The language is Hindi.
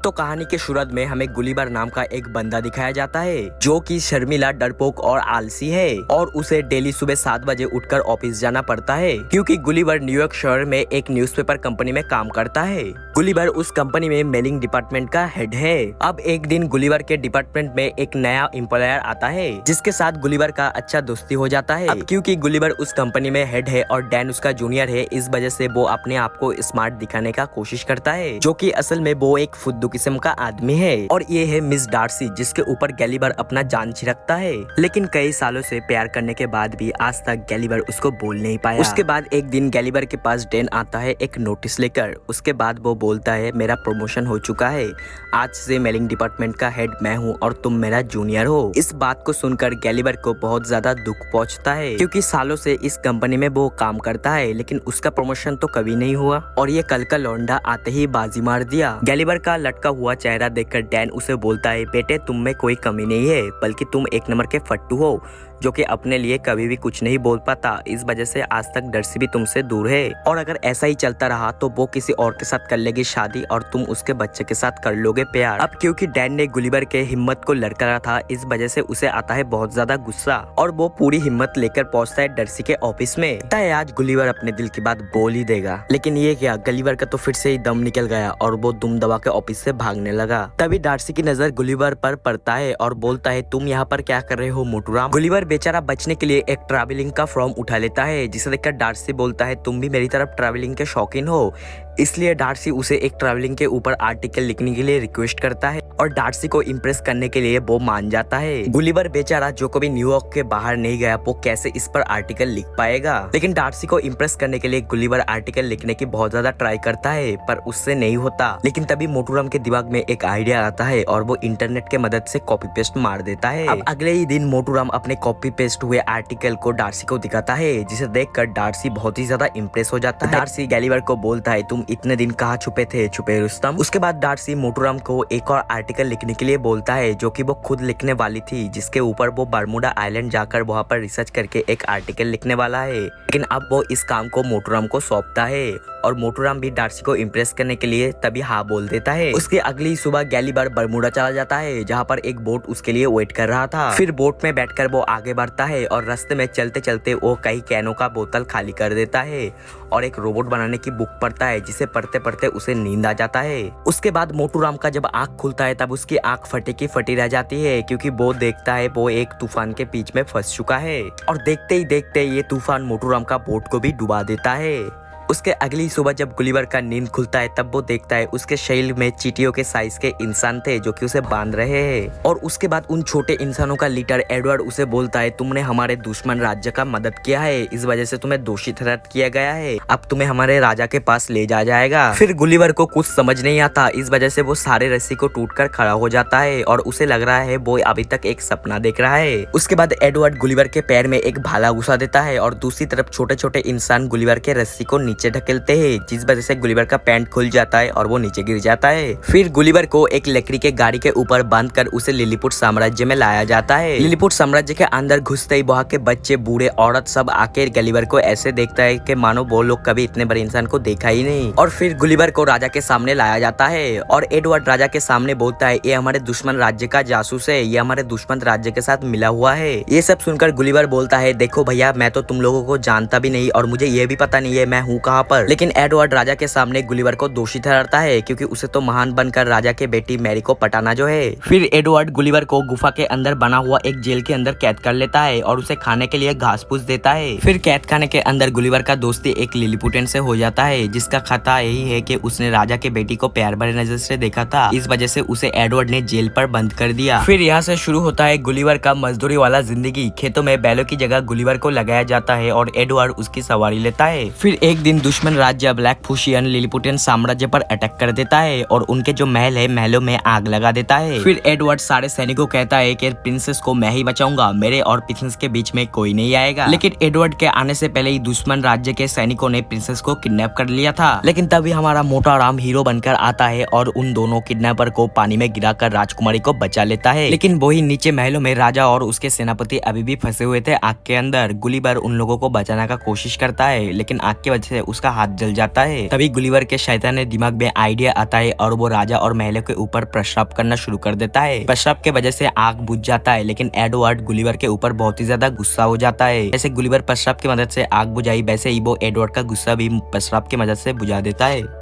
तो कहानी के शुरुआत में हमें गुलीबर नाम का एक बंदा दिखाया जाता है जो कि शर्मिला, डरपोक और आलसी है और उसे डेली सुबह 7 बजे उठकर ऑफिस जाना पड़ता है क्योंकि गुलीबर न्यूयॉर्क शहर में एक न्यूज़पेपर कंपनी में काम करता है। गुलीबर उस कंपनी में मेलिंग डिपार्टमेंट का हेड है। अब एक दिन गुलीबर के डिपार्टमेंट में एक नया एम्प्लॉयर आता है जिसके साथ गुलीबर का अच्छा दोस्ती हो जाता है। अब क्योंकि गुलीबर उस कंपनी में हेड है और डैन उसका जूनियर है, इस वजह से वो अपने आप को स्मार्ट दिखाने का कोशिश करता है, जो कि असल में वो एक फुद्दू किस्म का आदमी है। और ये है मिस डार्सी जिसके ऊपर गैलीबर अपना जान छिड़कता है। लेकिन कई सालों से प्यार करने के बाद भी आज तक गैलीबर उसको बोल नहीं पाया। उसके बाद एक दिन गैलीबर के पास डैन आता है एक नोटिस लेकर। उसके बाद वो बोलता है मेरा प्रमोशन हो चुका है, आज से मेलिंग डिपार्टमेंट का हेड मैं हूँ और तुम मेरा जूनियर हो। इस बात को सुनकर गैलीबर को बहुत ज्यादा दुख पहुंचता है क्योंकि सालों से इस कंपनी में वो काम करता है लेकिन उसका प्रमोशन तो कभी नहीं हुआ और ये कल का लौंडा आते ही बाजी मार दिया। गैलीबर का लटका हुआ चेहरा देखकर डैन उसे बोलता है बेटे तुम में कोई कमी नहीं है, बल्कि तुम एक नंबर के फट्टू हो जो कि अपने लिए कभी भी कुछ नहीं बोल पाता। इस वजह से आज तक डर्सी भी तुमसे दूर है और अगर ऐसा ही चलता रहा तो वो किसी और के साथ कर लेगी शादी और तुम उसके बच्चे के साथ कर लोगे प्यार। अब क्योंकि डैन ने गुलीबर के हिम्मत को लड़का था, इस वजह से उसे आता है बहुत ज्यादा गुस्सा और वो पूरी हिम्मत लेकर पहुंचता है डर्सी के ऑफिस में। तय है आज गुलीबर अपने दिल की बात बोल ही देगा, लेकिन ये क्या, गुलीबर का तो फिर से ही दम निकल गया और वो दुम दबा के ऑफिस से भागने लगा। तभी डार्सी की नजर गुलीबर पर पड़ता है और बोलता है तुम यहाँ पर क्या कर रहे हो मोटूराम। गुलीबर बेचारा बचने के लिए एक ट्रैवलिंग का फॉर्म उठा लेता है, जिसे देखकर डार्सी बोलता है तुम भी मेरी तरफ ट्रैवलिंग के शौकीन हो। इसलिए डार्सी उसे एक ट्रैवलिंग के ऊपर आर्टिकल लिखने के लिए रिक्वेस्ट करता है और डार्सी को इम्प्रेस करने के लिए वो मान जाता है। गुलीबर बेचारा जो कभी न्यूयॉर्क के बाहर नहीं गया वो कैसे इस पर आर्टिकल लिख पाएगा, लेकिन डार्सी को इम्प्रेस करने के लिए गुलीबर आर्टिकल लिखने की बहुत ज्यादा ट्राई करता है पर उससे नहीं होता। लेकिन तभी मोटूराम के दिमाग में एक आइडिया आता है और वो इंटरनेट के मदद से कॉपी पेस्ट मार देता है। अब अगले ही दिन मोटूराम अपने कॉपी पेस्ट हुए आर्टिकल को डार्सी को दिखाता है, जिसे देखकर डार्सी बहुत ही ज्यादा इम्प्रेस हो जाता है। डार्सी गैलीबर को बोलता है तुम इतने दिन कहाँ छुपे थे छुपे रुस्तम। उसके बाद डार्सी मोटूराम को एक और आर्टिकल लिखने के लिए बोलता है जो कि वो खुद लिखने वाली थी, जिसके ऊपर वो बर्मुडा आइलैंड जाकर वहाँ पर रिसर्च करके एक आर्टिकल लिखने वाला है। लेकिन अब वो इस काम को मोटूराम को सौंपता है और मोटूराम भी डार्सी को इम्प्रेस करने के लिए तभी हाँ बोल देता है। उसके अगली सुबह गैलीबर बर्मुडा चला जाता है जहाँ पर एक बोट उसके लिए वेट कर रहा था। फिर बोट में बैठकर वो आगे बढ़ता है और रास्ते में चलते चलते वो कई कैनों का बोतल खाली कर देता है और एक रोबोट बनाने की बुक पढ़ता है, जिसे पढ़ते पढ़ते उसे नींद आ जाता है। उसके बाद मोटूराम का जब आँख खुलता है तब उसकी आँख फटी की फटी रह जाती है क्योंकि वो देखता है वो एक तूफान के बीच में फंस चुका है और देखते ही देखते ये तूफान मोटूराम का बोट को भी डुबा देता है। उसके अगली सुबह जब गुलीबर का नींद खुलता है तब वो देखता है उसके शैल में चींटियों के साइज के इंसान थे जो कि उसे बांध रहे हैं। और उसके बाद उन छोटे इंसानों का लीडर एडवर्ड उसे बोलता है तुमने हमारे दुश्मन राज्य का मदद किया है, इस वजह से तुम्हें दोषी ठहरा किया गया है, अब तुम्हें हमारे राजा के पास ले जाया जाएगा। फिर गुलीबर को कुछ समझ नहीं आता, इस वजह से वो सारे रस्सी को टूटकर खड़ा हो जाता है और उसे लग रहा है वो अभी तक एक सपना देख रहा है। उसके बाद एडवर्ड गुलीबर के पैर में एक भाला घुसा देता है और दूसरी तरफ छोटे छोटे इंसान गुलीबर के रस्सी को नीचे ढकेलते हैं, जिस वजह से गुलीबर का पैंट खुल जाता है और वो नीचे गिर जाता है। फिर गुलीबर को एक लकड़ी के गाड़ी के ऊपर बांधकर उसे लिलीपुट साम्राज्य में लाया जाता है। लिलीपुट साम्राज्य के अंदर घुसते ही वहाँ के बच्चे, बूढ़े, औरत सब आके गुलीबर को ऐसे देखता है कि मानो वो लोग कभी इतने बड़े इंसान को देखा ही नहीं। और फिर गुलीबर को राजा के सामने लाया जाता है और एडवर्ड राजा के सामने बोलता है ये हमारे दुश्मन राज्य का जासूस है, ये हमारे दुश्मन राज्य के साथ मिला हुआ है। ये सब सुनकर गुलीबर बोलता है देखो भैया मैं तो तुम लोगों को जानता भी नहीं और मुझे ये भी पता नहीं है मैं हूँ कहाँ पर। लेकिन एडवर्ड राजा के सामने गुलीबर को दोषी ठहराता है क्योंकि उसे तो महान बनकर राजा के बेटी मैरी को पटाना जो है। फिर एडवर्ड गुलीबर को गुफा के अंदर बना हुआ एक जेल के अंदर कैद कर लेता है और उसे खाने के लिए घास फूस देता है। फिर कैद खाने के अंदर गुलीबर का दोस्ती एक लिलीपुटन से हो जाता है, जिसका खता यही है कि उसने राजा के बेटी को प्यार भरे नजर से देखा था, इस वजह से उसे एडवर्ड ने जेल पर बंद कर दिया। फिर यहाँ से शुरू होता है गुलीबर का मजदूरी वाला जिंदगी। खेतों में बैलों की जगह गुलीबर को लगाया जाता है और एडवर्ड उसकी सवारी लेता है। फिर एक दिन दुश्मन राज्य ब्लैकफुशियन लिलीपुटियन साम्राज्य पर अटैक कर देता है और उनके जो महल है महलों में आग लगा देता है। फिर एडवर्ड सारे सैनिकों कहता है कि प्रिंसेस को मैं ही बचाऊंगा, मेरे और प्रिंसेस के बीच में कोई नहीं आएगा। लेकिन एडवर्ड के आने से पहले ही दुश्मन राज्य के सैनिकों ने प्रिंसेस को किडनैप कर लिया था। लेकिन तभी हमारा मोटाराम हीरो बनकर आता है और उन दोनों किडनैपर को पानी में गिराकर राजकुमारी को बचा लेता है। लेकिन वही नीचे महलों में राजा और उसके सेनापति अभी भी फंसे हुए थे आग के अंदर। गुलीबर उन लोगों को बचाने का कोशिश करता है लेकिन आग की वजह से उसका हाथ जल जाता है। तभी गुलिवर के शैतान दिमाग में आइडिया आता है और वो राजा और महलों के ऊपर प्रस्राव करना शुरू कर देता है। प्रस्राव के वजह से आग बुझ जाता है, लेकिन एडवर्ड गुलिवर के ऊपर बहुत ही ज्यादा गुस्सा हो जाता है। जैसे गुलिवर प्रस्राव की मदद से आग बुझाई, वैसे ही वो एडवर्ड का गुस्सा भी प्रस्राव की मदद से बुझा देता है।